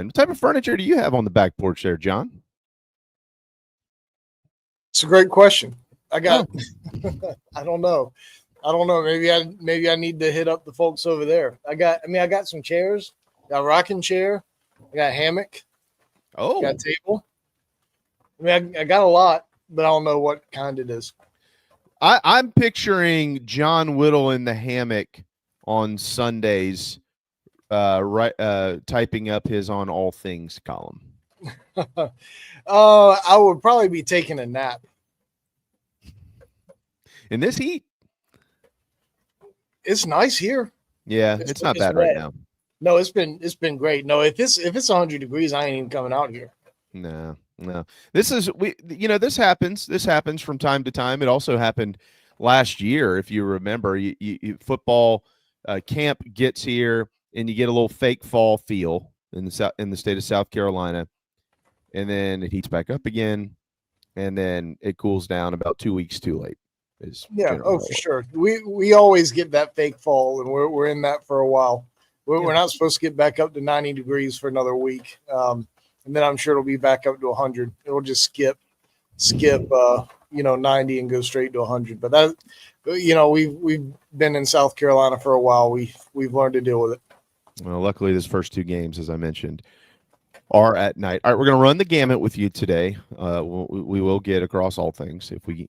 What type of furniture do you have on the back porch there, John? It's a great question. I got, I don't know. Maybe I need to hit up the folks over there. I got some chairs, got a rocking chair, I got a hammock, got a table. I got a lot, but I don't know what kind it is. I'm picturing John Whittle in the hammock on Sundays, typing up his On All Things column. I would probably be taking a nap. In this heat? It's nice here. Yeah, it's not bad right now. No, it's been great. No, if it's 100 degrees, I ain't even coming out here. No. This happens. This happens from time to time. It also happened last year, if you remember. Football camp gets here, and you get a little fake fall feel in the state of South Carolina, and then it heats back up again, and then it cools down about 2 weeks too late. For sure. We always get that fake fall, and we're in that for a while. We're not supposed to get back up to 90 degrees for another week. And then I'm sure it'll be back up to 100. It'll just skip 90 and go straight to 100. But that, we've been in South Carolina for a while. We've learned to deal with it. Well, luckily, this first two games, as I mentioned, are at night. All right, we're going to run the gamut with you today. We will get across all things if we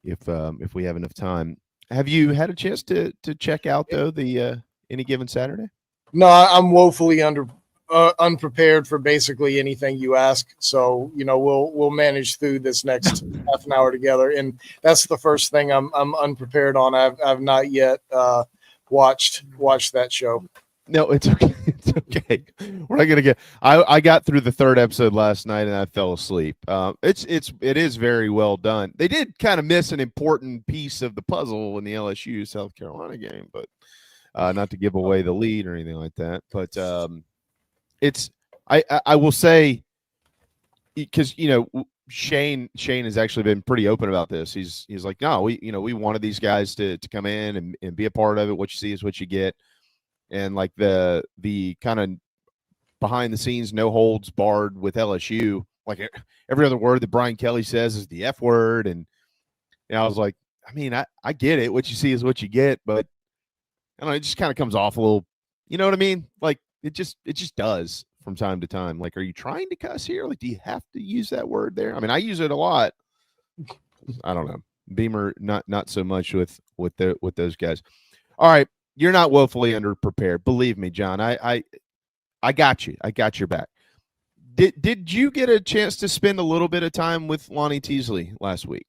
have enough time. Have you had a chance to check out though the Any Given Saturday? No, I'm woefully unprepared for basically anything you ask. So, we'll manage through this next half an hour together. And that's the first thing I'm unprepared on. I've not yet watched that show. No, it's okay. It's okay. We're not gonna get. I got through the third episode last night and I fell asleep. It is very well done. They did kind of miss an important piece of the puzzle in the LSU South Carolina game, but not to give away the lead or anything like that. But I will say, because Shane has actually been pretty open about this. He's like, no, we wanted these guys to come in and be a part of it. What you see is what you get. And like the kind of behind the scenes, no holds barred with LSU, like every other word that Brian Kelly says is the F word. And I was like, I get it. What you see is what you get, but I don't know, it just kind of comes off a little, you know what I mean? Like it just does from time to time. Like, are you trying to cuss here? Like, do you have to use that word there? I use it a lot. I don't know. Beamer, not so much with those guys. All right. You're not woefully underprepared. Believe me, John. I got you. I got your back. Did you get a chance to spend a little bit of time with Lonnie Teasley last week?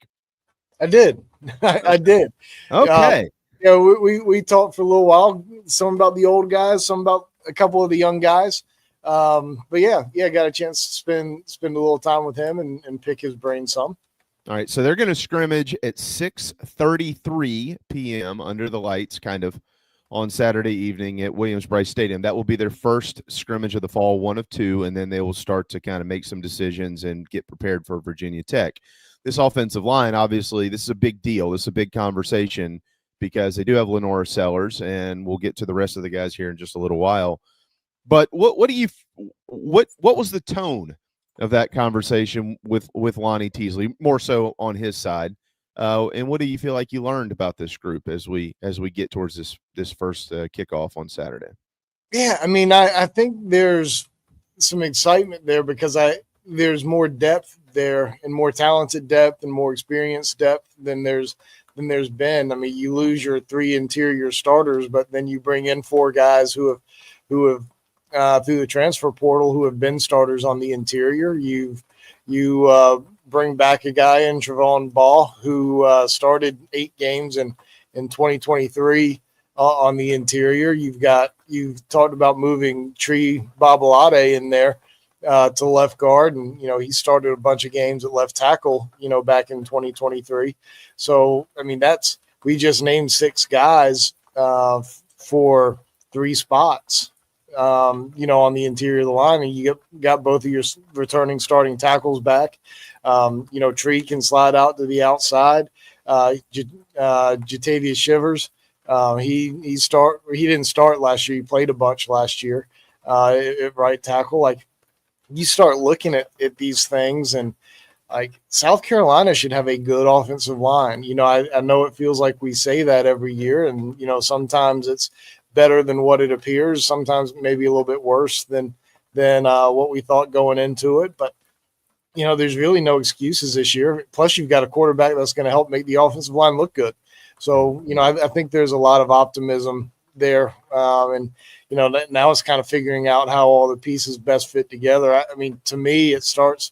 I did. I did. Okay. We talked for a little while. Some about the old guys, some about a couple of the young guys. But I got a chance to spend a little time with him and pick his brain some. All right. So they're going to scrimmage at 6:33 p.m. under the lights, kind of, on Saturday evening at Williams-Brice Stadium. That will be their first scrimmage of the fall, one of two, and then they will start to kind of make some decisions and get prepared for Virginia Tech. This offensive line, obviously, this is a big deal. This is a big conversation because they do have Lenora Sellers, and we'll get to the rest of the guys here in just a little while. But what was the tone of that conversation with Lonnie Teasley, more so on his side? And what do you feel like you learned about this group as we get towards this first kickoff on Saturday? Yeah, I think there's some excitement there because there's more depth there and more talented depth and more experienced depth than there's been. You lose your three interior starters, but then you bring in four guys who have through the transfer portal who have been starters on the interior. You bring back a guy in Trevon Ball who started 8 games in 2023 on the interior. You've talked about moving Tree Babalade in there to left guard, and he started a bunch of games at left tackle back in 2023. So we just named 6 guys for 3 spots on the interior of the line, and you got both of your returning starting tackles back. Tree can slide out to the outside. Jatavius Shivers, he didn't start last year. He played a bunch last year at right tackle. you start looking at these things, and like South Carolina should have a good offensive line. I know it feels like we say that every year, and sometimes it's better than what it appears. Sometimes maybe a little bit worse than what we thought going into it. But there's really no excuses this year. Plus, you've got a quarterback that's going to help make the offensive line look good. So I think there's a lot of optimism there, and now it's kind of figuring out how all the pieces best fit together. I mean, to me, it starts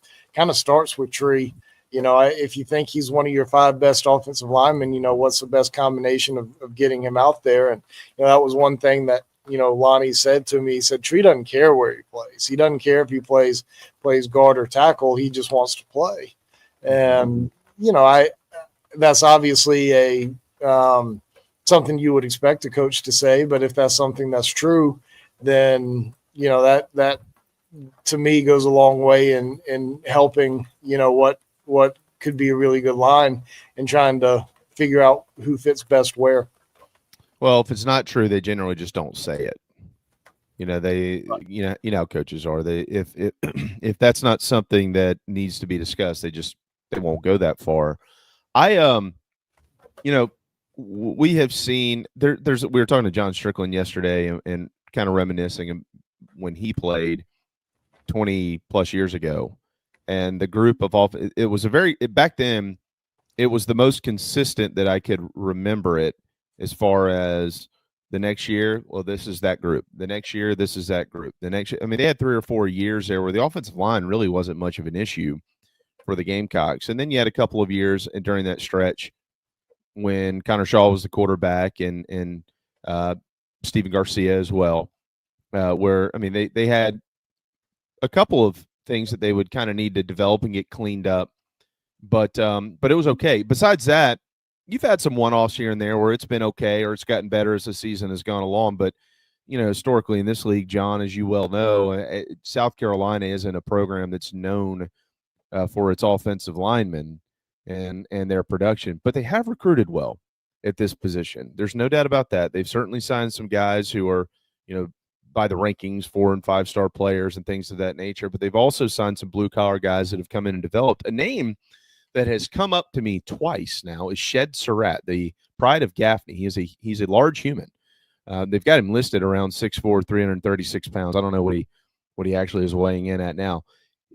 with Tree. If you think he's one of your 5 best offensive linemen, what's the best combination of getting him out there? And that was one thing that Lonnie said to me. He said Tree doesn't care where he plays. He doesn't care if he plays guard or tackle. He just wants to play. And that's obviously a something you would expect a coach to say. But if that's something that's true, then that to me goes a long way in helping what could be a really good line and trying to figure out who fits best where. Well, if it's not true, they generally just don't say it. They how coaches are. They if that's not something that needs to be discussed, they won't go that far. We have seen we were talking to John Strickland yesterday and kind of reminiscing when he played 20 plus years ago, and the group of it was back then it was the most consistent that I could remember it, as far as the next year, well, this is that group. The next year, this is that group. The next year, I mean, they had 3 or 4 years there where the offensive line really wasn't much of an issue for the Gamecocks. And then you had a couple of years during that stretch when Connor Shaw was the quarterback and Stephen Garcia as well, where, I mean, they had a couple of things that they would kind of need to develop and get cleaned up. But it was okay. Besides that, you've had some one-offs here and there where it's been okay or it's gotten better as the season has gone along. But, historically in this league, John, as you well know, South Carolina isn't a program that's known for its offensive linemen and their production. But they have recruited well at this position. There's no doubt about that. They've certainly signed some guys who are, by the rankings, 4- and 5-star players and things of that nature. But they've also signed some blue-collar guys that have come in and developed. A name that has come up to me twice now is Shed Surratt, the pride of Gaffney. He's a large human. They've got him listed around 6'4", 336 pounds. I don't know what he actually is weighing in at now.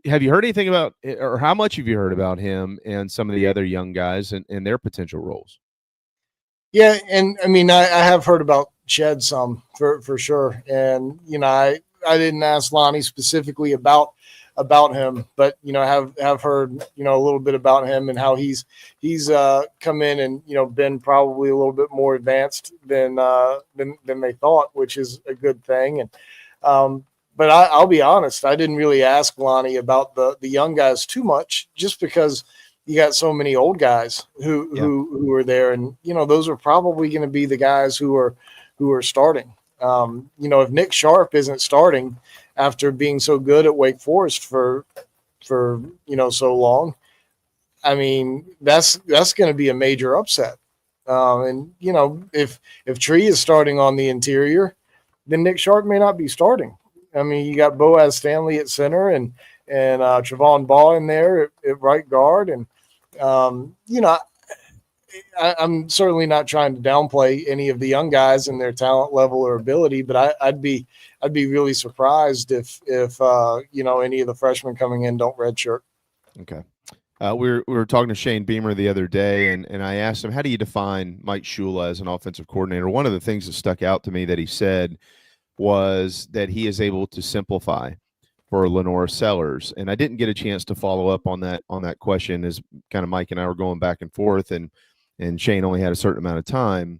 Have you heard anything about, or how much have you heard about him and some of the other young guys and their potential roles? Yeah, and I mean, I have heard about Shed some for sure. And, I didn't ask Lonnie specifically about him, but have heard a little bit about him and how he's come in and been probably a little bit more advanced than they thought, which is a good thing. And but I'll be honest, I didn't really ask Lonnie about the young guys too much, just because you got so many old guys who are there, and those are probably going to be the guys who are starting. If Nick Sharp isn't starting after being so good at Wake Forest for so long, I mean, that's going to be a major upset. And if Tree is starting on the interior, then Nick Sharp may not be starting. I mean, you got Boaz Stanley at center and Trevon Ball in there at right guard, and I'm certainly not trying to downplay any of the young guys and their talent level or ability, but I'd be really surprised if any of the freshmen coming in don't redshirt. Okay. We were talking to Shane Beamer the other day, and I asked him, how do you define Mike Shula as an offensive coordinator? One of the things that stuck out to me that he said was that he is able to simplify for Lenora Sellers. And I didn't get a chance to follow up on that question, as kind of Mike and I were going back and forth, and Shane only had a certain amount of time,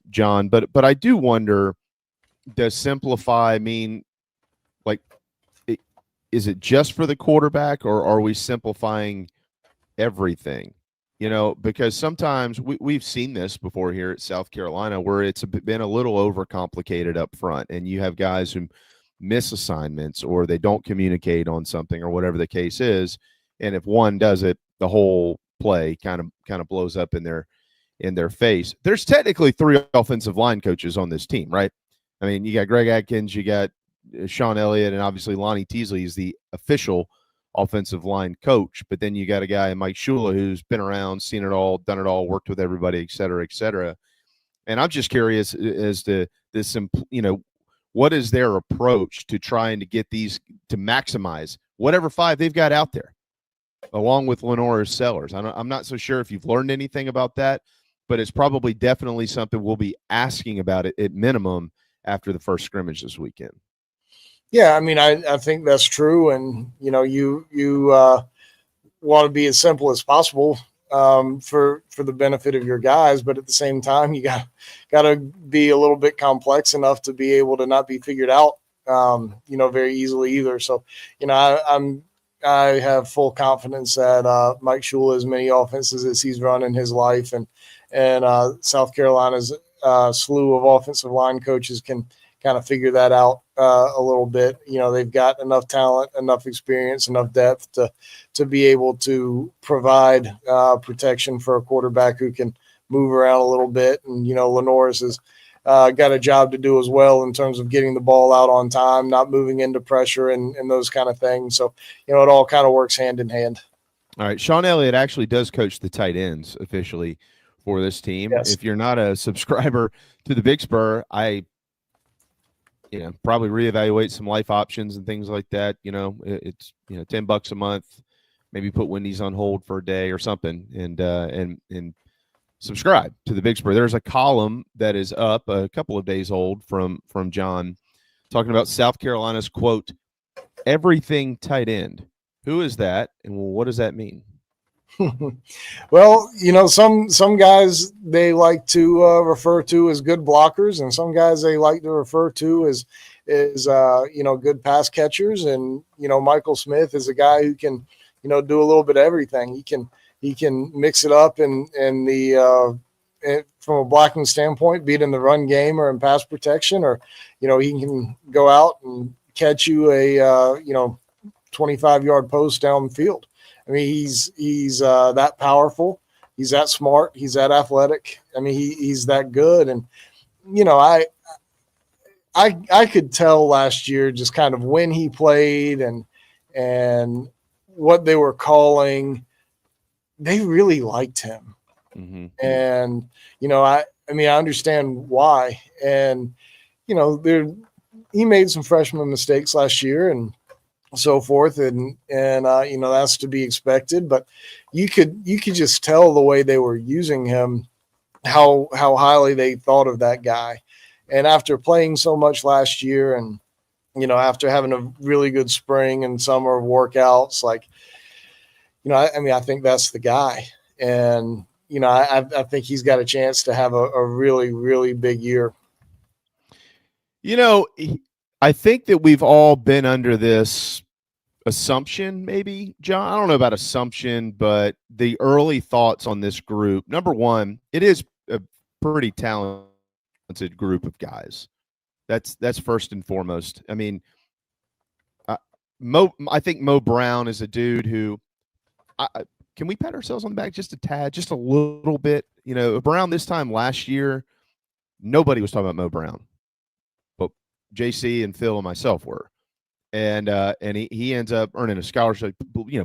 John. But I do wonder, does simplify mean, like, is it just for the quarterback, or are we simplifying everything? Because sometimes we've seen this before here at South Carolina, where it's been a little overcomplicated up front, and you have guys who miss assignments or they don't communicate on something or whatever the case is. And if one does it, the whole play kind of blows up in their face. There's technically 3 offensive line coaches on this team, right? I mean, you got Greg Atkins, you got Sean Elliott and obviously Lonnie Teasley is the official offensive line coach. But then you got a guy, Mike Shula, who's been around, seen it all, done it all, worked with everybody, et cetera, et cetera. And I'm just curious as to this, what is their approach to trying to get these to maximize whatever five they've got out there, along with Lenore Sellers. I'm not so sure if you've learned anything about that, but it's probably definitely something we'll be asking about it at minimum after the first scrimmage this weekend. Yeah, I mean, I think that's true, and you want to be as simple as possible for the benefit of your guys, but at the same time, you got to be a little bit complex enough to be able to not be figured out, very easily either. So, I have full confidence that Mike Shula has many offenses as he's run in his life, and South Carolina's slew of offensive line coaches can kind of figure that out a little bit. They've got enough talent, enough experience, enough depth to be able to provide protection for a quarterback who can move around a little bit. And, Lenore's has got a job to do as well in terms of getting the ball out on time, not moving into pressure and those kind of things. So, it all kind of works hand in hand. All right. Sean Elliott actually does coach the tight ends officially for this team. Yes. If you're not a subscriber to the Big Spur, I probably reevaluate some life options and things like that. It's $10 a month, maybe put Wendy's on hold for a day or something, and subscribe to the Big Spur. There's a column that is up a couple of days old from John talking about South Carolina's, quote, everything tight end. Who is that, and what does that mean? Well, some guys they like to refer to as good blockers, and some guys they like to refer to as good pass catchers. And Michael Smith is a guy who can do a little bit of everything. He can mix it up in the from a blocking standpoint, be it in the run game or in pass protection, or he can go out and catch you a 25-yard post down the field. I mean, he's that powerful. He's that smart. He's that athletic. I mean, he's that good. And I could tell last year just kind of when he played and what they were calling. They really liked him, and I understand why. And he made some freshman mistakes last year, and so forth, and that's to be expected. But you could just tell the way they were using him, how highly they thought of that guy. And after playing so much last year, and after having a really good spring and summer of workouts, I think that's the guy. And I think he's got a chance to have a really, really big year. I think that we've all been under this assumption, maybe, John. I don't know about assumption, but the early thoughts on this group. Number one, it is a pretty talented group of guys. That's first and foremost. I mean, I think Mo Brown is a dude who can we pat ourselves on the back just a tad, just a little bit? Brown this time last year, nobody was talking about Mo Brown. JC and Phil and myself were, and he ends up earning a scholarship.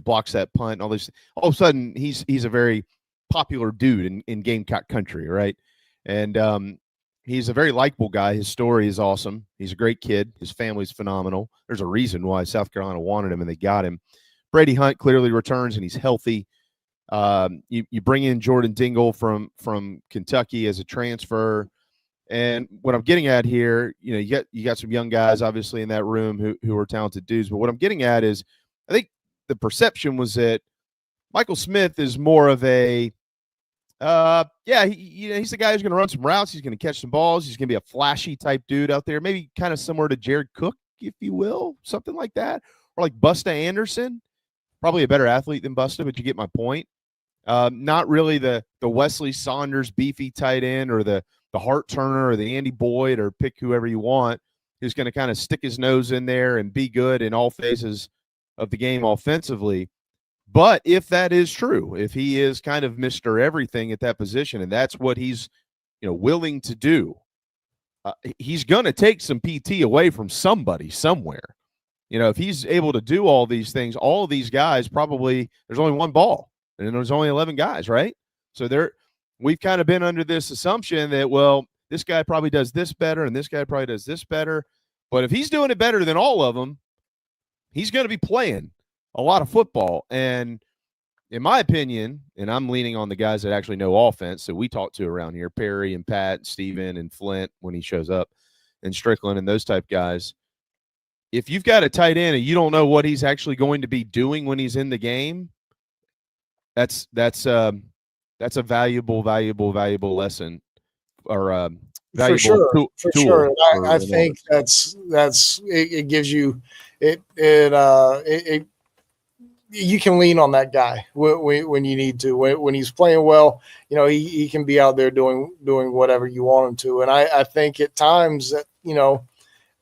Blocks that punt. And all this. All of a sudden, he's a very popular dude in Gamecock country, right? And he's a very likable guy. His story is awesome. He's a great kid. His family's phenomenal. There's a reason why South Carolina wanted him, and they got him. Brady Hunt clearly returns, and he's healthy. You bring in Jordan Dingle from Kentucky as a transfer. And what I'm getting at here, you got some young guys obviously in that room who are talented dudes. But what I'm getting at is, I think the perception was that Michael Smith is more of a, he's the guy who's going to run some routes. He's going to catch some balls. He's going to be a flashy type dude out there, maybe kind of similar to Jared Cook, if you will, something like that, or like Busta Anderson. Probably a better athlete than Busta, but you get my point. Not really the Wesley Saunders beefy tight end or the Hart Turner or the Andy Boyd, or pick whoever you want, who's going to kind of stick his nose in there and be good in all phases of the game offensively. But if that is true, if he is kind of Mr. Everything at that position, and that's what he's willing to do, he's going to take some PT away from somebody somewhere. You know, if he's able to do all these things, all of these guys probably there's only one ball and there's only 11 guys, right? So we've kind of been under this assumption that, well, this guy probably does this better and this guy probably does this better. But if he's doing it better than all of them, he's going to be playing a lot of football. And in my opinion, and I'm leaning on the guys that actually know offense that we talk to around here, Perry and Pat, and Steven and Flint when he shows up, and Strickland and those type guys. If you've got a tight end and you don't know what he's actually going to be doing when he's in the game, that's a valuable lesson or valuable for sure. tool. For sure. I think it gives you it you can lean on that guy when you need to. When he's playing well, you know, he can be out there doing whatever you want him to. And I think at times that, you know,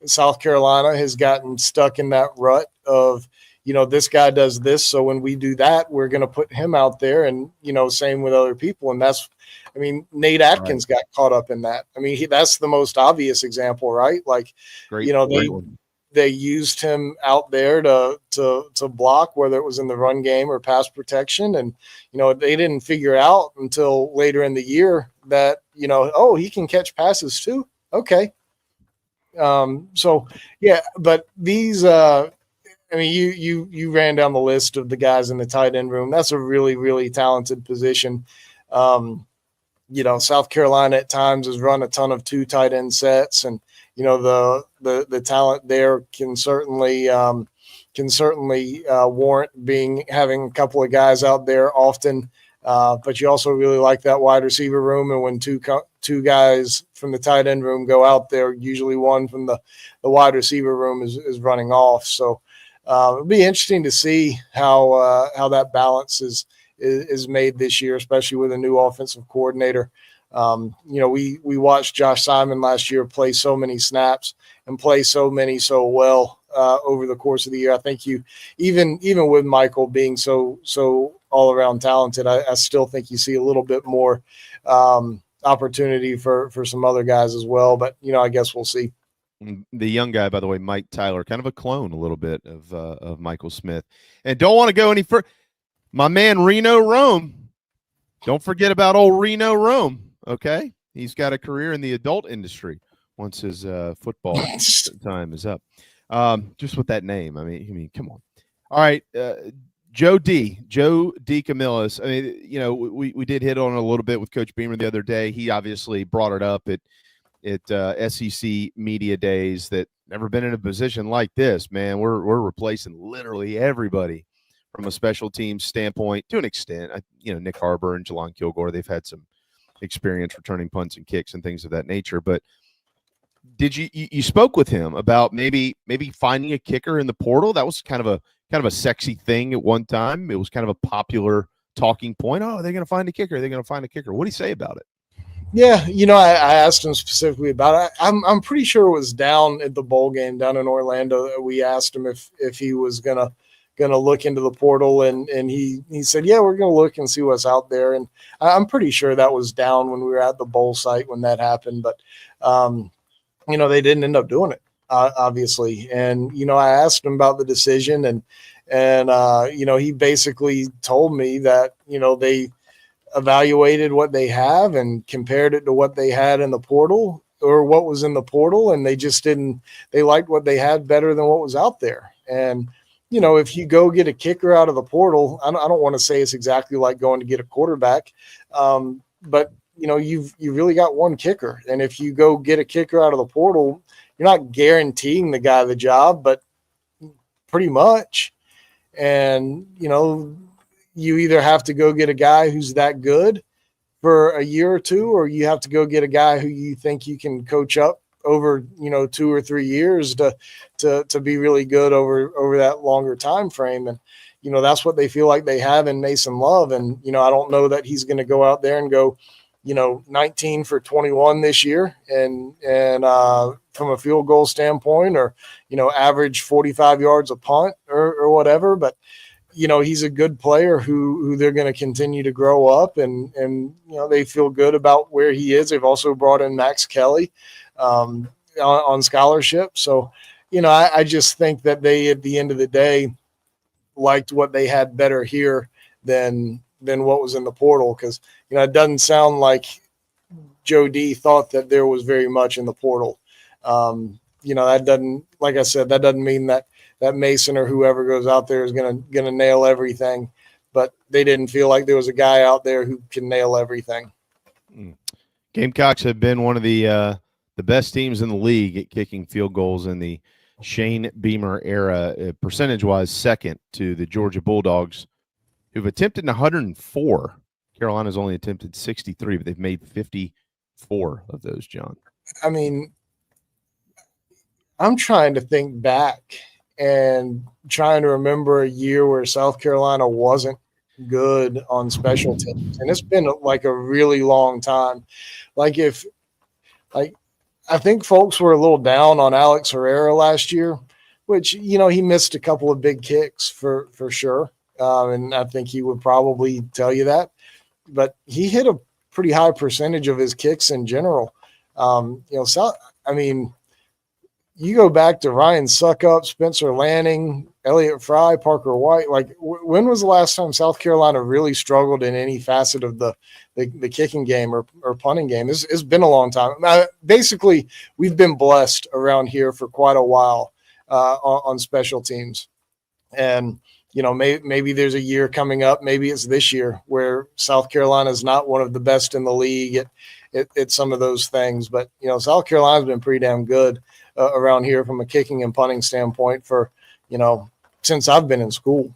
South Carolina has gotten stuck in that rut of, you know, this guy does this, so when we do that, we're going to put him out there, and, you know, same with other people. And that's, I mean, Nate Atkins got caught up in that. I mean, that's the most obvious example, right? Like, you know, they used him out there to block, whether it was in the run game or pass protection. And, you know, they didn't figure out until later in the year that, you know, oh, he can catch passes too. Okay. So yeah, but these, I mean, you ran down the list of the guys in the tight end room. That's a really, really talented position. You know, South Carolina at times has run a ton of 2 tight end sets, and, you know, the talent there can certainly warrant having a couple of guys out there often. But you also really like that wide receiver room, and when two guys from the tight end room go out there, usually one from the wide receiver room is running off. So it'll be interesting to see how that balance is made this year, especially with a new offensive coordinator. You know, we watched Josh Simon last year play so many snaps and play so well over the course of the year. I think even with Michael being so all around talented, I still think you see a little bit more opportunity for some other guys as well. But, you know, I guess we'll see. The young guy, by the way, Mike Tyler, kind of a clone a little bit of Michael Smith. And don't want to go any further. My man Reno Rome. Don't forget about old Reno Rome. Okay, he's got a career in the adult industry once his football time is up. Just with that name, I mean, come on. All right, Joe D. Camillus. I mean, you know, we did hit on it a little bit with Coach Beamer the other day. He obviously brought it up at SEC media days that never been in a position like this. Man, we're replacing literally everybody from a special teams standpoint to an extent. You know, Nick Harbor and Jelon Kilgore, they've had some experience returning punts and kicks and things of that nature. But did you spoke with him about maybe finding a kicker in the portal? That was kind of a sexy thing at one time. It was kind of a popular talking point. Oh, they're going to find a kicker. They're going to find a kicker. What do you say about it? Yeah, you know, I asked him specifically about it. I'm pretty sure it was down at the bowl game down in Orlando that we asked him if he was gonna look into the portal, and he said, yeah, we're gonna look and see what's out there. And I'm pretty sure that was down when we were at the bowl site when that happened. But you know, they didn't end up doing it, obviously. And, you know, I asked him about the decision, and you know, he basically told me that, you know, they evaluated what they have and compared it to what they had in the portal or what was in the portal, and they liked what they had better than what was out there. And, you know, if you go get a kicker out of the portal, I don't want to say it's exactly like going to get a quarterback, but, you know, you've really got one kicker. And if you go get a kicker out of the portal, you're not guaranteeing the guy the job, but pretty much. And, you know, you either have to go get a guy who's that good for a year or two, or you have to go get a guy who you think you can coach up over, you know, 2 or 3 years to be really good over that longer time frame. And, you know, that's what they feel like they have in Mason Love. And, you know, I don't know that he's going to go out there and go, you know, 19 for 21 this year and from a field goal standpoint, or, you know, average 45 yards a punt or whatever. But, you know, he's a good player who they're going to continue to grow up, and, you know, they feel good about where he is. They've also brought in Max Kelly, on scholarship. So, I just think that they, at the end of the day, liked what they had better here than what was in the portal. Because, it doesn't sound like Joe D thought that there was very much in the portal. That doesn't, like I said, that doesn't mean that Mason or whoever goes out there is gonna nail everything, but they didn't feel like there was a guy out there who can nail everything. Gamecocks have been one of the best teams in the league at kicking field goals in the Shane Beamer era, percentage-wise second to the Georgia Bulldogs, who've attempted 104. Carolina's only attempted 63, but they've made 54 of those, John. I mean, I'm trying to think back and trying to remember a year where South Carolina wasn't good on special teams. And it's been like a really long time. I think folks were a little down on Alex Herrera last year, which, he missed a couple of big kicks for sure. And I think he would probably tell you that. But he hit a pretty high percentage of his kicks in general. You go back to Ryan Suckup, Spencer Lanning, Elliott Fry, Parker White. When was the last time South Carolina really struggled in any facet of the kicking game or punting game? It's been a long time. Basically, we've been blessed around here for quite a while on special teams. And, maybe there's a year coming up, maybe it's this year, where South Carolina is not one of the best in the league at some of those things. But, South Carolina's been pretty damn good around here from a kicking and punting standpoint for, since I've been in school.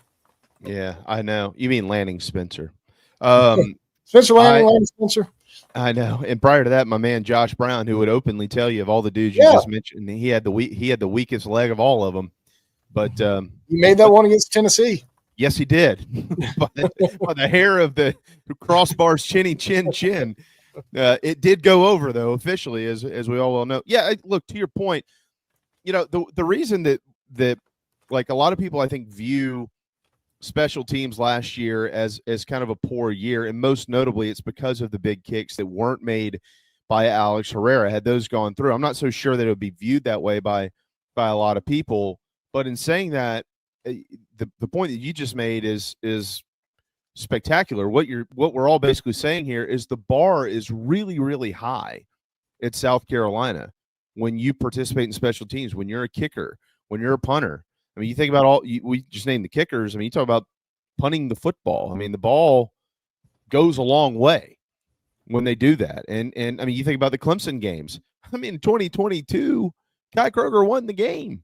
Yeah, I know. You mean Lanning Spencer. Spencer Lanning Spencer. I know. And prior to that, my man Josh Brown, who would openly tell you of all the dudes you just mentioned, he had the weakest leg of all of them. But he made that one against Tennessee. Yes, he did. by the hair of the crossbar's chinny chin. It did go over, though, officially, as we all well know. Yeah, look, to your point, the reason that like a lot of people, I think, view special teams last year as kind of a poor year, and most notably it's because of the big kicks that weren't made by Alex Herrera. Had those gone through, I'm not so sure that it would be viewed that way by a lot of people. But in saying that, the point that you just made is spectacular. What we're all basically saying here is the bar is really, really high at South Carolina when you participate in special teams, when you're a kicker, when you're a punter. I mean, you think about we just named the kickers. I mean, you talk about punting the football. I mean, the ball goes a long way when they do that. And I mean, you think about the Clemson games. I mean, 2022, Kai Kroger won the game.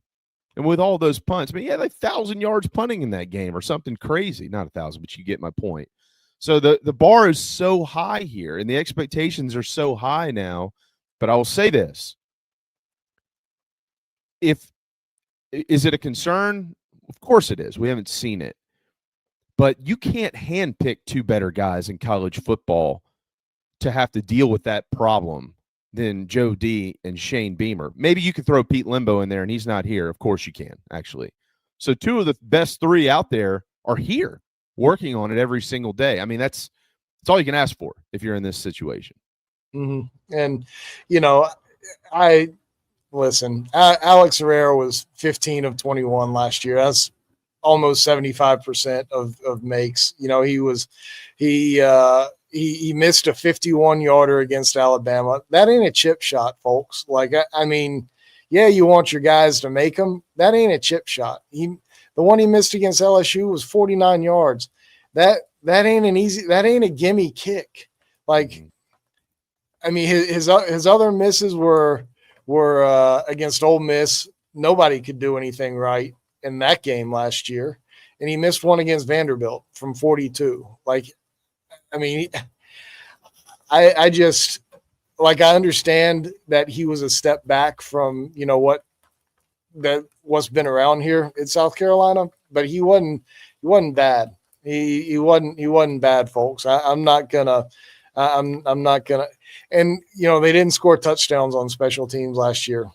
And with all those punts, I mean, he had like 1,000 yards punting in that game or something crazy. Not 1,000, but you get my point. So the bar is so high here, and the expectations are so high now. But I will say this. Is it a concern? Of course it is. We haven't seen it. But you can't handpick two better guys in college football to have to deal with that problem than Joe D and Shane Beamer. Maybe you could throw Pete Limbo in there, and he's not here. Of course you can, actually. So two of the best three out there are here working on it every single day. I mean, that's all you can ask for if you're in this situation. Mm-hmm. And, Alex Herrera was 15 of 21 last year. That's almost 75% of makes. He missed a 51-yarder against Alabama. That ain't a chip shot, folks. You want your guys to make them. That ain't a chip shot. The one he missed against LSU was 49 yards. That ain't a gimme kick. His other misses were against Ole Miss. Nobody could do anything right in that game last year. And he missed one against Vanderbilt from 42. I just I understand that he was a step back from what's been around here in South Carolina, but he wasn't bad. He wasn't bad, folks. I'm not gonna. And they didn't score touchdowns on special teams last year.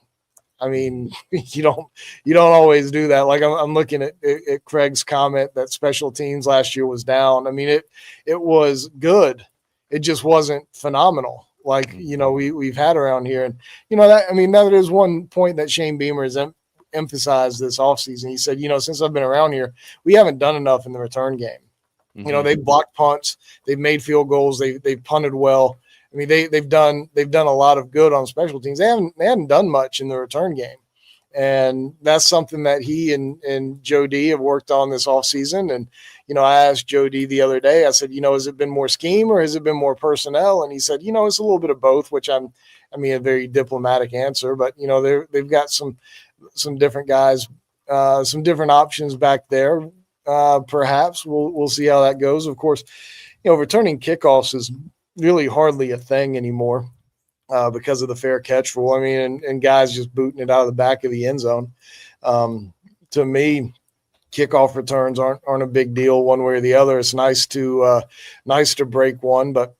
I mean, you don't always do that. I'm looking at Craig's comment that special teams last year was down. I mean, it was good. It just wasn't phenomenal. like, we've had around here. And, that is one point that Shane Beamer has emphasized this offseason. He said, since I've been around here, we haven't done enough in the return game. Mm-hmm. They've blocked punts, they've made field goals, they've punted well. I mean, they've done a lot of good on special teams. They hadn't done much in the return game. And that's something that he and Joe D have worked on this offseason. And, I asked Joe D the other day, I said, has it been more scheme or has it been more personnel? And he said, it's a little bit of both, which a very diplomatic answer, but, they've got some different guys, some different options back there. Perhaps we'll see how that goes. Of course, returning kickoffs is really hardly a thing anymore. Because of the fair catch rule. I mean, and guys just booting it out of the back of the end zone. To me, kickoff returns aren't a big deal one way or the other. It's nice to break one, but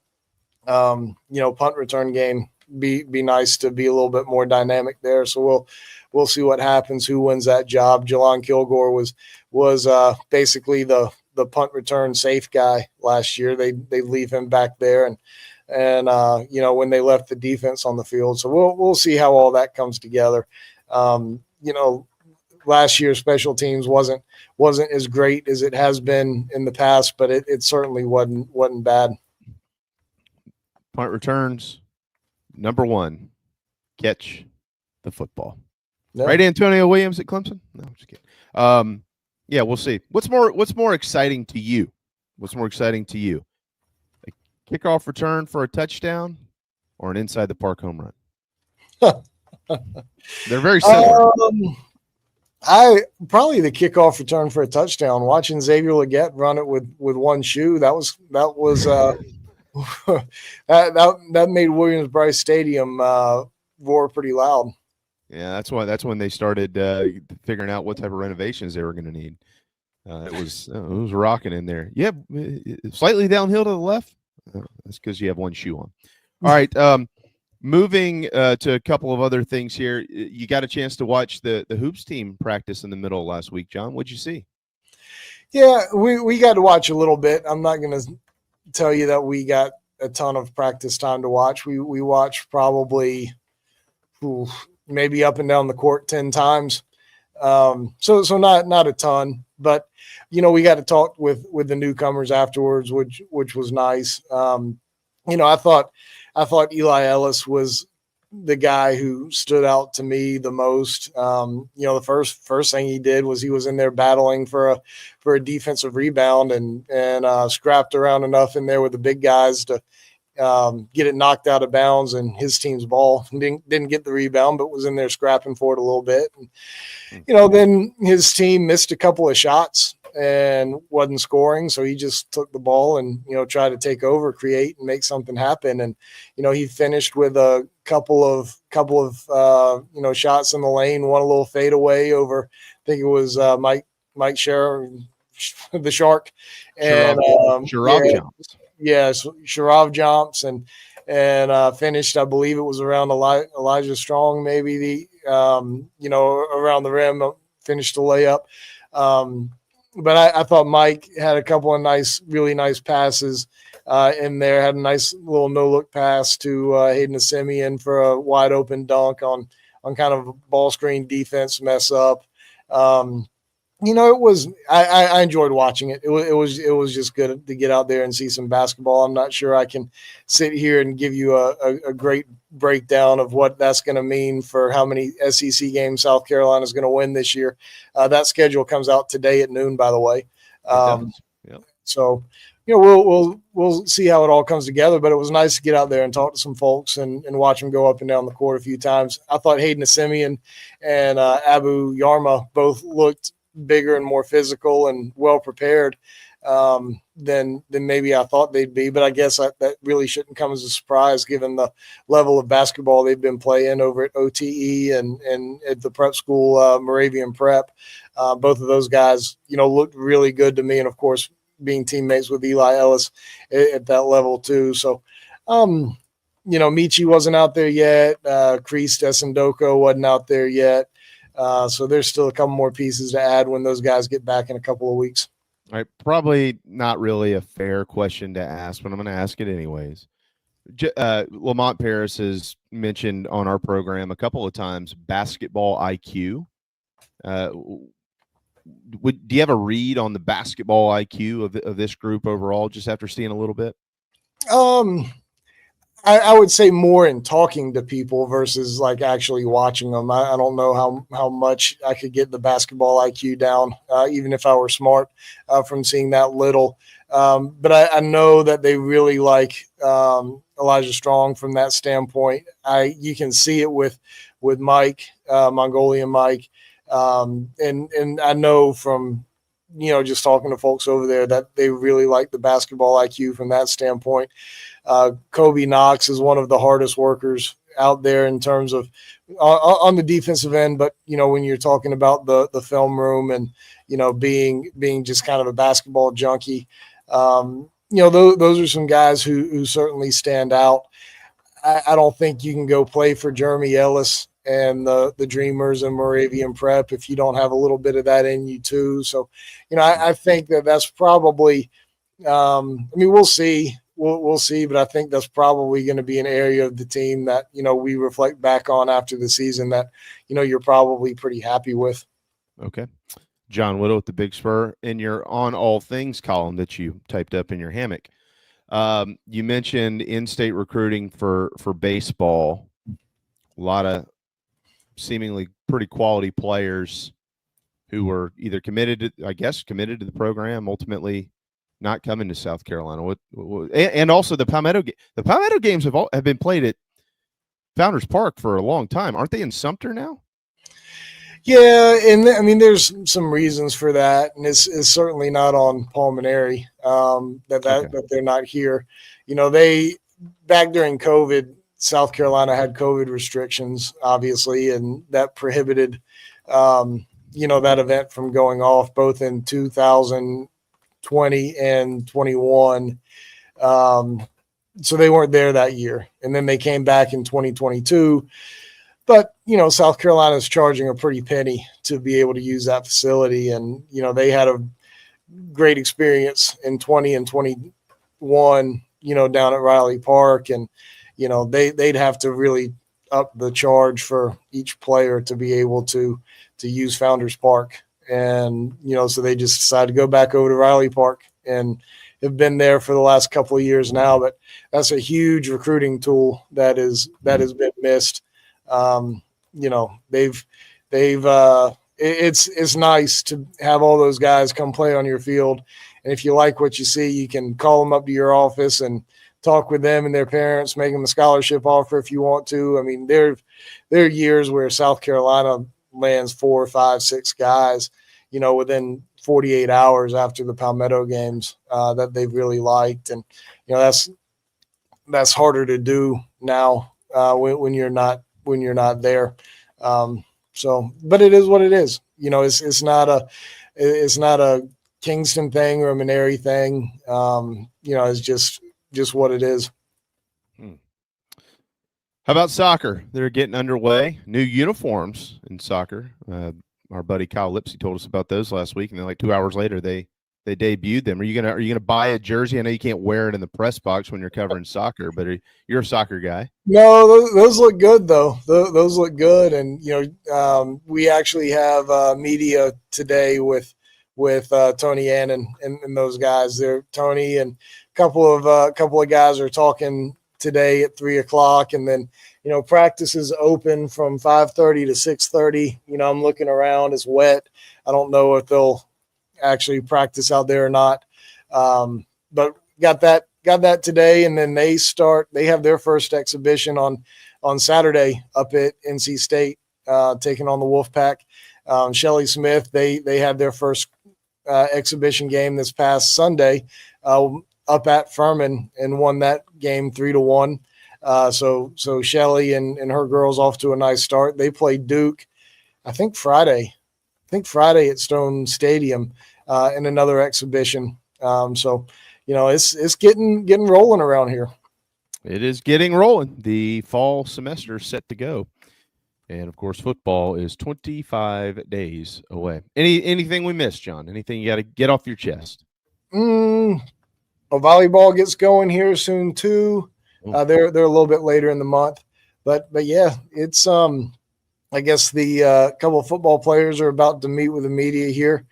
punt return game be nice to be a little bit more dynamic there. So we'll see what happens. Who wins that job? Jelon Kilgore was basically the punt return safe guy last year. They leave him back there and when they left the defense on the field. So we'll see how all that comes together. Last year special teams wasn't as great as it has been in the past, but it certainly wasn't bad. Punt returns, number one, catch the football. No. Right, Antonio Williams at Clemson? No, I'm just kidding. Yeah, we'll see. What's more exciting to you? What's more exciting to you? Kickoff return for a touchdown or an inside the park home run? They're very similar. I probably the kickoff return for a touchdown. Watching Xavier Legette run it with one shoe, that was that made Williams-Brice Stadium roar pretty loud. Yeah, that's when they started figuring out what type of renovations they were going to need. It was rocking in there. Yeah, slightly downhill to the left. That's because you have one shoe on. All right. Moving to a couple of other things here. You got a chance to watch the hoops team practice in the middle of last week, John. What'd you see? Yeah, we got to watch a little bit. I'm not going to tell you that we got a ton of practice time to watch. We watched probably maybe up and down the court 10 times. So not a ton, but we got to talk with the newcomers afterwards, which was nice. I thought Eli Ellis was the guy who stood out to me the most. The first thing he did was he was in there battling for a defensive rebound and scrapped around enough in there with the big guys to get it knocked out of bounds and his team's ball. Didn't get the rebound, but was in there scrapping for it a little bit. And, then his team missed a couple of shots and wasn't scoring. So he just took the ball and, tried to take over, create and make something happen. And, he finished with a couple of shots in the lane, one a little fadeaway over, I think it was Mike Scherer, the Shark. And Sharav jumps. Yes, Sharav jumps and finished, I believe it was around Elijah Strong, maybe around the rim, finished the layup. But I thought Mike had a couple of really nice passes in there, had a nice little no-look pass to Hayden Asimian for a wide-open dunk on kind of a ball screen defense mess up. It was I enjoyed watching it. It was just good to get out there and see some basketball. I'm not sure I can sit here and give you a great breakdown of what that's going to mean for how many SEC games South Carolina is going to win this year. That schedule comes out today at noon, by the way. Yep. So we'll see how it all comes together. But it was nice to get out there and talk to some folks and watch them go up and down the court a few times. I thought Hayden Asimian and Abu Yarma both looked bigger and more physical and well prepared than maybe I thought they'd be. But I guess that really shouldn't come as a surprise given the level of basketball they've been playing over at OTE and at the prep school, Moravian Prep. Both of those guys, looked really good to me. And of course, being teammates with Eli Ellis at that level too. So, Michi wasn't out there yet. Kreese Desendoko wasn't out there yet. So there's still a couple more pieces to add when those guys get back in a couple of weeks. All right, probably not really a fair question to ask, but I'm going to ask it anyways. Lamont Paris has mentioned on our program a couple of times basketball IQ. Do you have a read on the basketball IQ of this group overall, just after seeing a little bit? I would say more in talking to people versus like actually watching them. I don't know how much I could get the basketball IQ down, even if I were smart, from seeing that little. But I know that they really like Elijah Strong from that standpoint. You can see it with Mike, Mongolian Mike, and I know from just talking to folks over there that they really like the basketball IQ from that standpoint. Kobe Knox is one of the hardest workers out there in terms of on the defensive end. But, when you're talking about the film room and, being just kind of a basketball junkie, those are some guys who certainly stand out. I don't think you can go play for Jeremy Ellis and the Dreamers and Moravian Prep if you don't have a little bit of that in you too. So, I think that's probably, we'll see. We'll see, but I think that's probably going to be an area of the team that, we reflect back on after the season that, you're probably pretty happy with. Okay. John Whittle with the Big Spur in your On All Things column that you typed up in your hammock. You mentioned in-state recruiting for baseball. A lot of seemingly pretty quality players who were either committed to the program, ultimately not coming to South Carolina. And also the Palmetto games have been played at Founders Park for a long time. Aren't they in Sumter now? Yeah, and there's some reasons for that, and it's certainly not on Pulmonary that they're not here. They back during COVID, South Carolina had COVID restrictions, obviously, and that prohibited that event from going off both in 2020 and 21. So they weren't there that year. And then they came back in 2022. But, South Carolina is charging a pretty penny to be able to use that facility. And, they had a great experience in 20 and 21, down at Riley Park. And, they'd have to really up the charge for each player to be able to use Founders Park. And, so they just decided to go back over to Riley Park and have been there for the last couple of years now. But that's a huge recruiting tool that has been missed. It's nice to have all those guys come play on your field. And if you like what you see, you can call them up to your office and talk with them and their parents, make them a scholarship offer if you want to. There are years where South Carolina lands 4, 5, 6 guys, within 48 hours after the Palmetto games that they've really liked. And, that's harder to do now when you're not there. But it is what it is. It's not a Kingston thing or a Maneri thing. It's just what it is. How about soccer? They're getting underway. New uniforms in soccer. Our buddy Kyle Lipsy told us about those last week, and then like 2 hours later they debuted them. Are you gonna buy a jersey? I know you can't wear it in the press box when you're covering soccer, but you're a soccer guy. No, those look good though. Those look good, and we actually have media today with Tony Annan and those guys. They're Tony and a couple of guys are talking today at 3:00, and then practice is open from 5:30 to 6:30. I'm looking around; it's wet. I don't know if they'll actually practice out there or not. But got that today, and then they have their first exhibition on Saturday up at NC State, taking on the Wolfpack. Shelley Smith, they had their first exhibition game this past Sunday up at Furman and won that game 3-1. So Shelley and her girls off to a nice start. They played Duke, I think Friday at Stone Stadium in another exhibition. It's getting rolling around here. It is getting rolling. The fall semester is set to go. And, of course, football is 25 days away. Anything we missed, John? Anything you got to get off your chest? Volleyball gets going here soon, too. They're a little bit later in the month, but yeah, it's I guess the couple of football players are about to meet with the media here.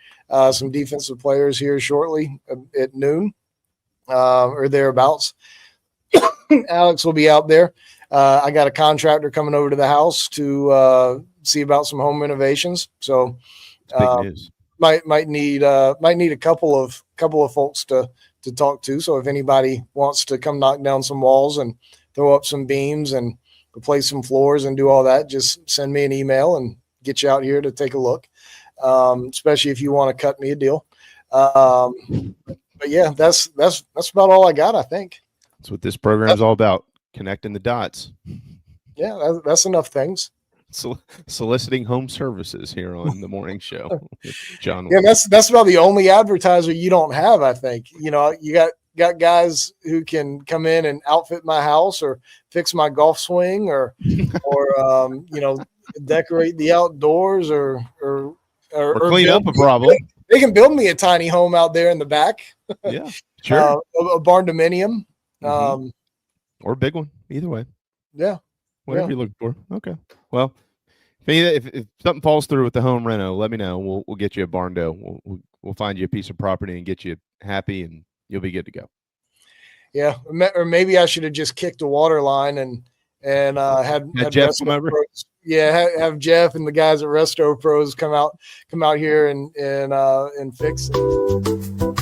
Some defensive players here shortly at noon or thereabouts. Alex will be out there. I got a contractor coming over to the house to see about some home renovations. So big news. Might need a couple of folks to talk to. So if anybody wants to come knock down some walls and throw up some beams and replace some floors and do all that, just send me an email and get you out here to take a look. Especially if you want to cut me a deal. But yeah, that's about all I got, I think. That's what this program is all about, connecting the dots. Yeah, that's enough things. Soliciting home services here on the morning show with John. Yeah, that's about the only advertiser you don't have, I think. You know, you got guys who can come in and outfit my house or fix my golf swing or decorate the outdoors or clean up a problem. They can build me a tiny home out there in the back. Yeah, sure. A barn dominium. Or a big one, either way. Yeah. Whatever you're looking for. Okay. Well, if something falls through with the home reno, let me know. We'll get you a barn dough. We'll find you a piece of property and get you happy, and you'll be good to go. Yeah, or maybe I should have just kicked a water line and had Jeff come over. Yeah, have Jeff and the guys at Resto Pros come out here and fix it.